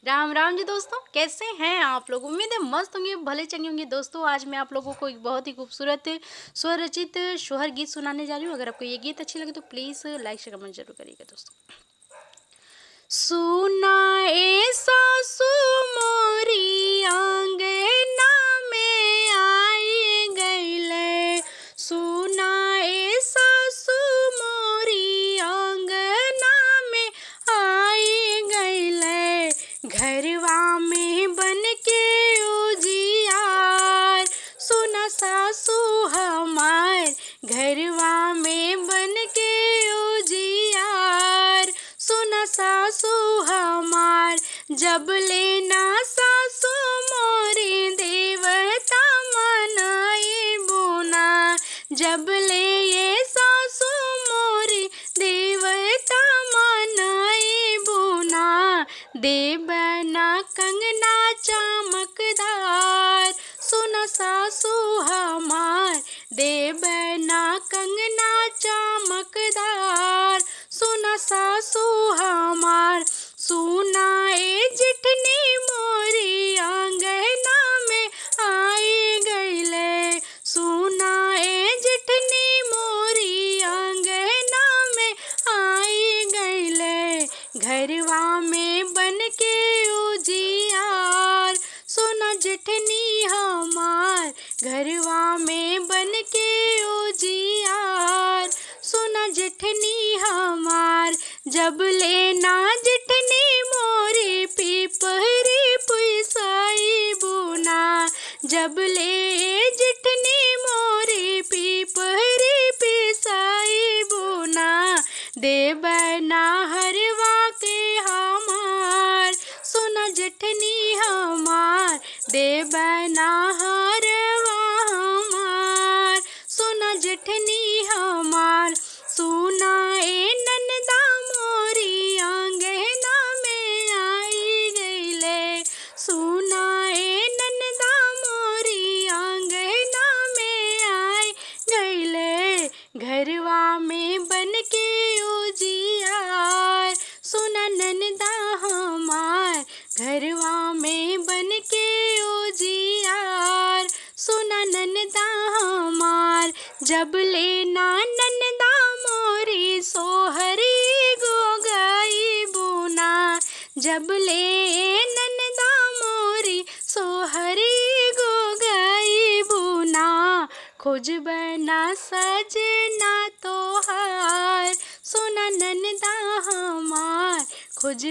राम राम जी दोस्तों, कैसे हैं आप लोग। उम्मीद है मस्त होंगे, भले चंगे होंगे। दोस्तों आज मैं आप लोगों को एक बहुत ही खूबसूरत स्वरचित सोहर गीत सुनाने जा रही हूँ। अगर आपको ये गीत अच्छी लगे तो प्लीज़ लाइक शेयर कमेंट जरूर करिएगा दोस्तों। सुनाए सासू मोरी आंगना में आई गईले, सुनाए सासू मोरी आंगना में आई गईले, घरवा में बन के उजियार, सुना सासू हमार घरवा में बन के उजियार, सुना सासू हमार। जब लेना सासू मोरी देवता मनाई बुना, जब ले ये सासू मोरी देवता मनाई बुना, देवना कंगना चमकदार, सुना सासू हमार देवना कंगना चमकदार, सुना सासू हमार। सुनाए जिठनी मोरी आंगना में आई गईले, सुनाए जिठनी मोरी आंगना में आई गईले, घरवा में बन के उजियार, सुना जिठनी हमार घरवा में बन के उजियार, सुना जिठनी हमार। जब लेना जिठनी मोरी पीपरी पुइसाई बुना, जब ले जिठनी मोरी पीपरी पिसाई बुना, देवना हरवा के हमार, सुना जिठनी हमार देवना हरवा हमार, सुना जिठनी हमार। सुनाए ननदा मोरी आंगना में आई गईले, सुनाए ननदा मोरी आंगना में आई गईले, घरवा में बन के उजियार, सुना ननदा हमार घरवा में बन के उजियार, सुना ननदा हमार। जब लेना ननदा मोरी सोहरी गो गाई बुना, जब ले ननदा मोरी सोहरी गो गाई बुना, खोज बना सजना तोहार, सुना ननदा हमार खोज